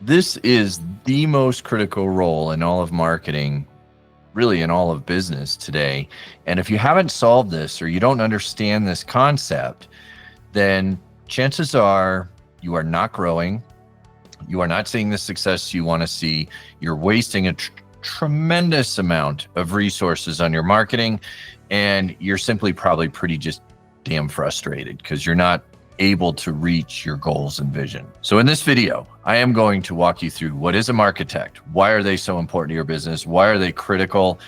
This is the most critical role in all of marketing, really in all of business today. And if you haven't solved this or you don't understand this concept, then chances are you are not growing. You are not seeing the success you want to see. You're wasting a tremendous amount of resources on your marketing, and you're simply probably pretty just damn frustrated because you're not able to reach your goals and vision. So in this video, I am going to walk you through what is a Marchitect, why are they so important to your business, why are they critical,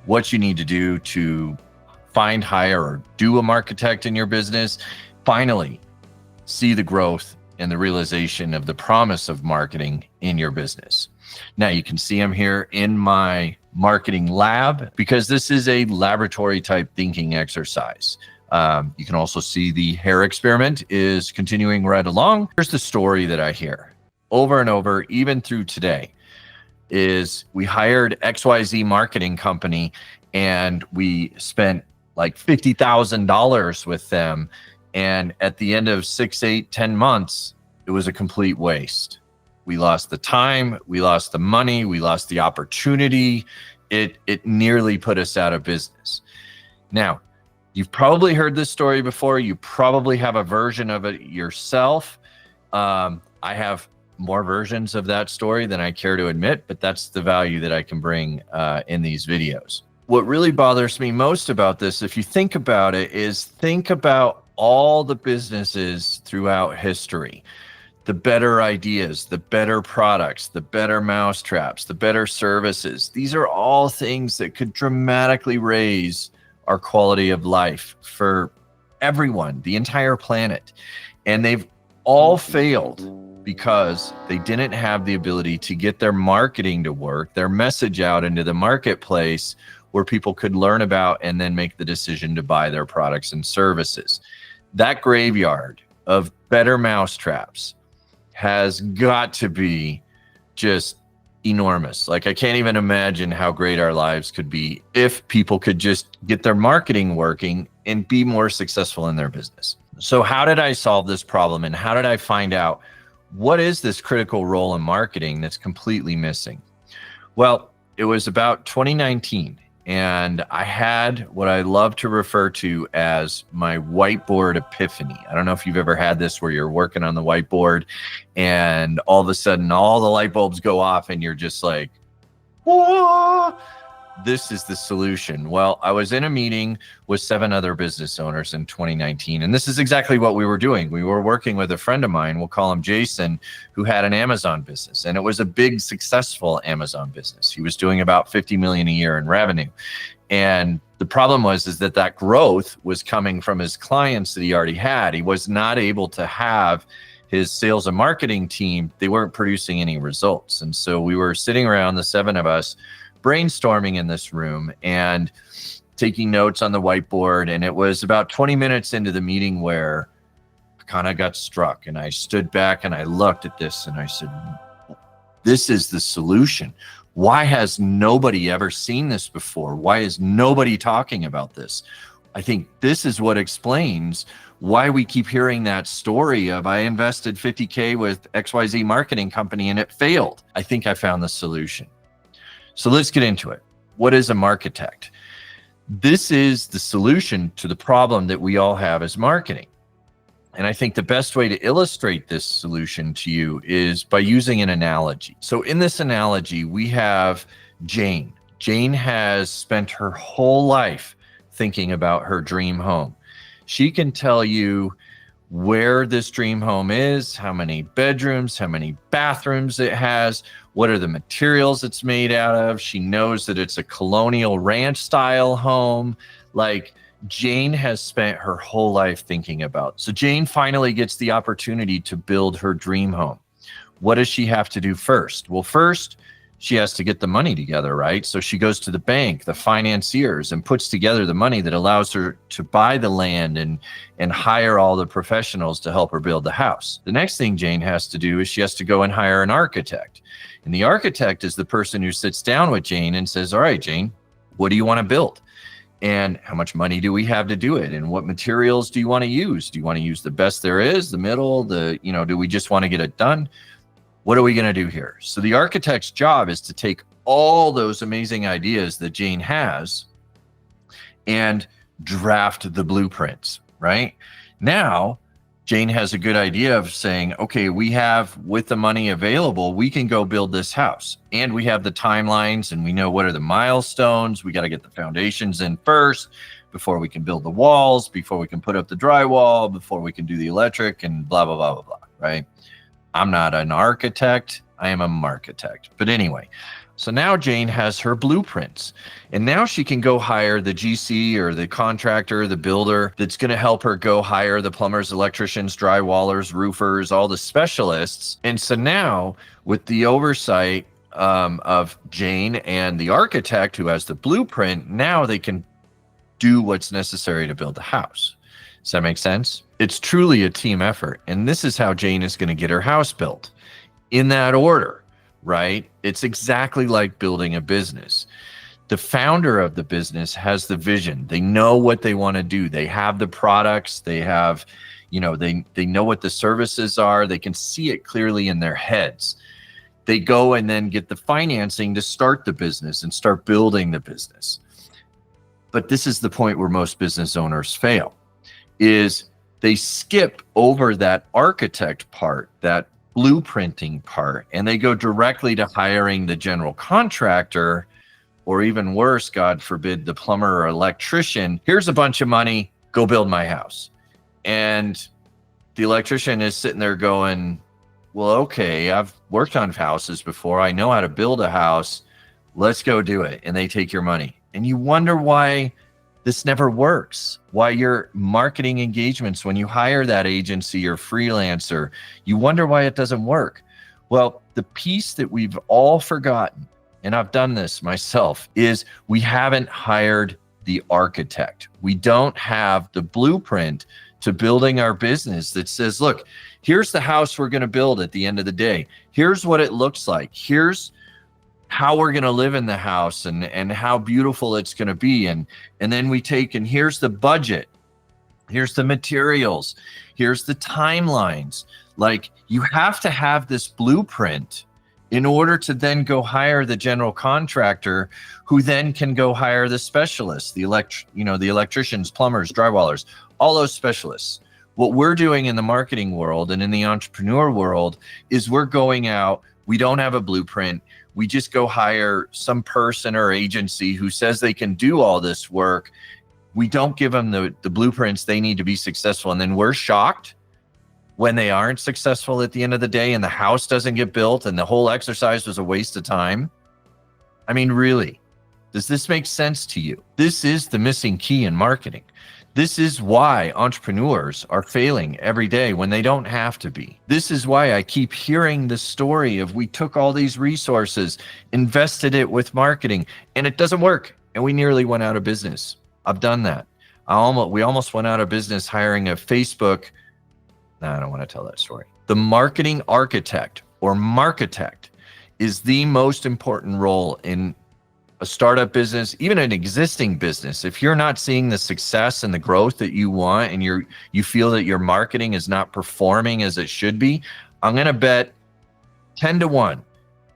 what you need to do to find, hire, or do a Marchitect in your business. Finally, see the growth and the realization of the promise of marketing in your business. Now you can see I'm here in my marketing lab because this is a laboratory type thinking exercise. You can also see the hair experiment is continuing right along. Here's the story that I hear over and over, even through today, is we hired XYZ marketing company and we spent like $50,000 with them. And at the end of 6, 8, 10 months, it was a complete waste. We lost the time, we lost the money, we lost the opportunity. It nearly put us out of business. Now, you've probably heard this story before. You probably have a version of it yourself. I have more versions of that story than I care to admit, but that's the value that I can bring in these videos. What really bothers me most about this, if you think about it, is think about all the businesses throughout history. The better ideas, the better products, the better mousetraps, the better services. These are all things that could dramatically raise our quality of life for everyone, the entire planet. And they've all failed because they didn't have the ability to get their marketing to work, their message out into the marketplace where people could learn about and then make the decision to buy their products and services. That graveyard of better mousetraps has got to be just enormous. Like, I can't even imagine how great our lives could be if people could just get their marketing working and be more successful in their business. So how did I solve this problem, and how did I find out what is this critical role in marketing that's completely missing? Well, it was about 2019, and I had what I love to refer to as my whiteboard epiphany. I don't know if you've ever had this where you're working on the whiteboard and all of a sudden all the light bulbs go off and you're just like, whoa, this is the solution. Well, I was in a meeting with 7 other business owners in 2019, and this is exactly what we were doing. We were working with a friend of mine, we'll call him Jason, who had an Amazon business, and it was a big, successful Amazon business. He was doing about 50 million a year in revenue. And the problem was that growth was coming from his clients that he already had. He was not able to have his sales and marketing team. They weren't producing any results. And so we were sitting around, the 7 of us, brainstorming in this room and taking notes on the whiteboard. And it was about 20 minutes into the meeting where I kind of got struck, and I stood back and I looked at this and I said, this is the solution. Why has nobody ever seen this before? Why is nobody talking about this? I think this is what explains why we keep hearing that story of I invested 50K with XYZ marketing company and it failed. I think I found the solution. So let's get into it. What is a Marchitect? This is the solution to the problem that we all have as marketing. And I think the best way to illustrate this solution to you is by using an analogy. So in this analogy, we have Jane. Jane has spent her whole life thinking about her dream home. She can tell you where this dream home is, how many bedrooms, how many bathrooms it has, what are the materials it's made out of. She knows that it's a colonial ranch style home. Like, Jane has spent her whole life thinking about. So Jane finally gets the opportunity to build her dream home. What does she have to do first? Well, first, she has to get the money together, right? So she goes to the bank, the financiers, and puts together the money that allows her to buy the land and hire all the professionals to help her build the house. The next thing Jane has to do is she has to go and hire an architect. And the architect is the person who sits down with Jane and says, all right, Jane, what do you want to build? And how much money do we have to do it? And what materials do you want to use? Do you want to use the best there is, the middle, do we just want to get it done? what are we going to do here? So the architect's job is to take all those amazing ideas that Jane has and draft the blueprints, right? Now, Jane has a good idea of saying, okay, we have, with the money available, we can go build this house. And we have the timelines and we know what are the milestones. We got to get the foundations in first before we can build the walls, before we can put up the drywall, before we can do the electric and blah, blah, blah, blah, blah, right? I'm not an architect. I am a marketect. But anyway, so now Jane has her blueprints, and now she can go hire the GC or the contractor, the builder that's going to help her go hire the plumbers, electricians, drywallers, roofers, all the specialists. And so now with the oversight of Jane and the architect who has the blueprint, now they can do what's necessary to build the house. Does that make sense? It's truly a team effort. And this is how Jane is going to get her house built in that order. Right? It's exactly like building a business. The founder of the business has the vision. They know what they want to do. They have the products. They have, they know what the services are. They can see it clearly in their heads. They go and then get the financing to start the business and start building the business. But this is the point where most business owners fail, is they skip over that architect part, that blueprinting part, and they go directly to hiring the general contractor, or even worse, God forbid, the plumber or electrician. Here's a bunch of money, go build my house. And the electrician is sitting there going, well, okay, I've worked on houses before. I know how to build a house. Let's go do it. And they take your money. And you wonder why this never works, why your marketing engagements, when you hire that agency or freelancer, you wonder why it doesn't work. Well, the piece that we've all forgotten, and I've done this myself, is we haven't hired the architect. We don't have the blueprint to building our business that says, look, here's the house we're going to build at the end of the day. Here's what it looks like. Here's how we're going to live in the house and how beautiful it's going to be. And then we take, and here's the budget. Here's the materials. Here's the timelines. Like, you have to have this blueprint in order to then go hire the general contractor, who then can go hire the specialists, the electricians, plumbers, drywallers, all those specialists. What we're doing in the marketing world and in the entrepreneur world is we're going out, we don't have a blueprint. We just go hire some person or agency who says they can do all this work. We don't give them the blueprints they need to be successful. And then we're shocked when they aren't successful at the end of the day and the house doesn't get built and the whole exercise was a waste of time. I mean, really, does this make sense to you? This is the missing key in marketing. This is why entrepreneurs are failing every day when they don't have to be. This is why I keep hearing the story of, we took all these resources, invested it with marketing, and it doesn't work. And we nearly went out of business. I've done that. We almost went out of business hiring a Facebook. No, I don't want to tell that story. The marketing architect or marketect is the most important role in a startup business, even an existing business. If you're not seeing the success and the growth that you want, and you feel that your marketing is not performing as it should be, I'm going to bet 10-1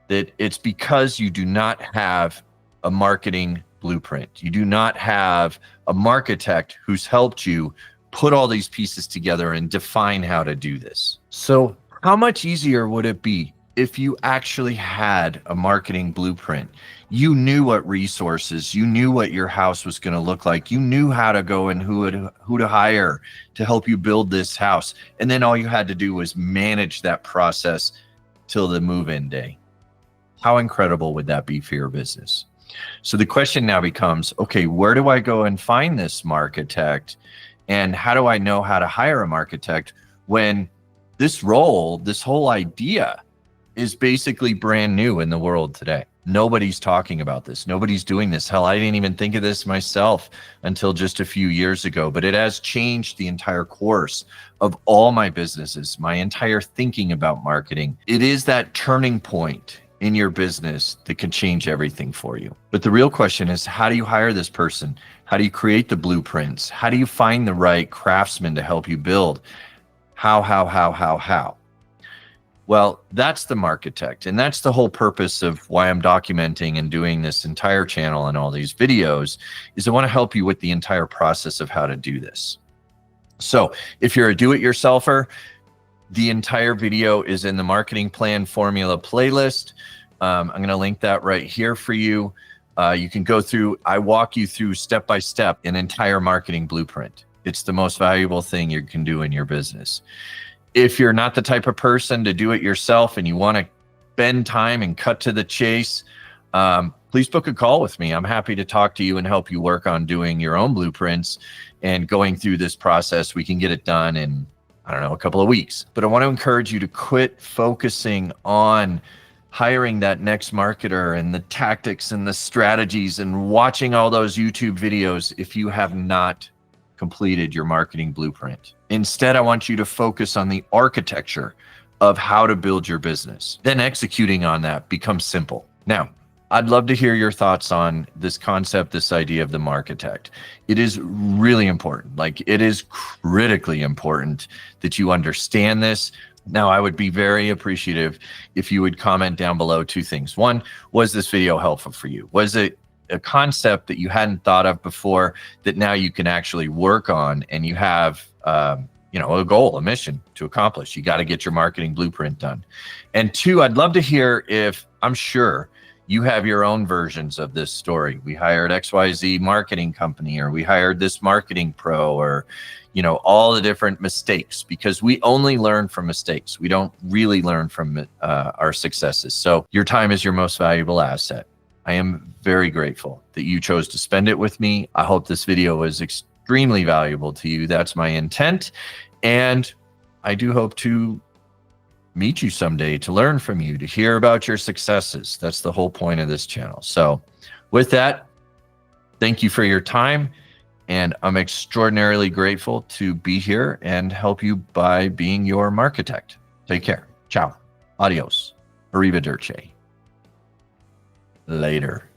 that it's because you do not have a marketing blueprint. You do not have a marketect who's helped you put all these pieces together and define how to do this. So how much easier would it be if you actually had a marketing blueprint? You knew what resources, you knew what your house was going to look like. You knew how to go and who to hire to help you build this house. And then all you had to do was manage that process till the move-in day. How incredible would that be for your business? So the question now becomes, okay, where do I go and find this marketect? And how do I know how to hire a marketect when this role, this whole idea, is basically brand new in the world today? Nobody's talking about this. Nobody's doing this. Hell, I didn't even think of this myself until just a few years ago, but it has changed the entire course of all my businesses, my entire thinking about marketing. It is that turning point in your business that can change everything for you. But the real question is, how do you hire this person? How do you create the blueprints? How do you find the right craftsman to help you build? How? Well, that's the Marchitect, and that's the whole purpose of why I'm documenting and doing this entire channel and all these videos, is I want to help you with the entire process of how to do this. So if you're a do-it-yourselfer, the entire video is in the Marketing Plan Formula playlist. I'm going to link that right here for you. You can go through, I walk you through step by step an entire marketing blueprint. It's the most valuable thing you can do in your business. If you're not the type of person to do it yourself and you want to spend time and cut to the chase, please book a call with me. I'm happy to talk to you and help you work on doing your own blueprints and going through this process. We can get it done in, I don't know, a couple of weeks. But I want to encourage you to quit focusing on hiring that next marketer and the tactics and the strategies and watching all those YouTube videos if you have not completed your marketing blueprint. Instead, I want you to focus on the architecture of how to build your business. Then executing on that becomes simple. Now, I'd love to hear your thoughts on this concept, this idea of the Marchitect. It is really important. Like, it is critically important that you understand this. Now, I would be very appreciative if you would comment down below two things. One, was this video helpful for you? Was it a concept that you hadn't thought of before that now you can actually work on, and you have a goal, a mission to accomplish? You got to get your marketing blueprint done. And two, I'd love to hear if, I'm sure you have your own versions of this story. We hired XYZ marketing company, or we hired this marketing pro, or all the different mistakes, because we only learn from mistakes. We don't really learn from our successes. So your time is your most valuable asset. I am very grateful that you chose to spend it with me. I hope this video was extremely valuable to you. That's my intent. And I do hope to meet you someday, to learn from you, to hear about your successes. That's the whole point of this channel. So with that, thank you for your time. And I'm extraordinarily grateful to be here and help you by being your Marchitect. Take care. Ciao. Adios. Arrivederci. Later.